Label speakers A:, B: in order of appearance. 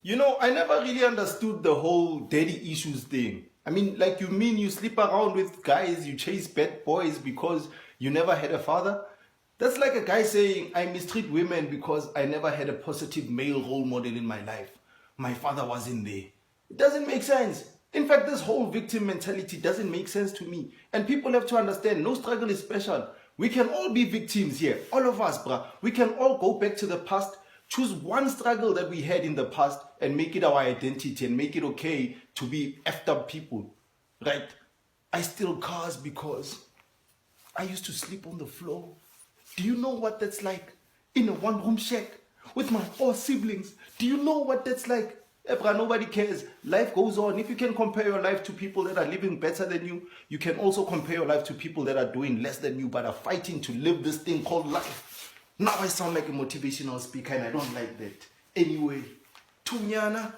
A: You know, I never really understood the whole daddy issues thing. I mean, like, you mean you sleep around with guys, you chase bad boys because you never had a father? That's like a guy saying, I mistreat women because I never had a positive male role model in my life. My father wasn't there. It doesn't make sense. In fact, this whole victim mentality doesn't make sense to me. And people have to understand, no struggle is special. We can all be victims here. All of us, bruh. We can all go back to the past, choose one struggle that we had in the past and make it our identity and make it okay to be effed up people, right? I steal cars because I used to sleep on the floor. Do you know what that's like in a one-room shack with my 4 siblings? Do you know what that's like? Ebra, nobody cares. Life goes on. If you can compare your life to people that are living better than you, you can also compare your life to people that are doing less than you but are fighting to live this thing called life. Now I sound like a motivational speaker and I don't like that. Anyway, Tunyana.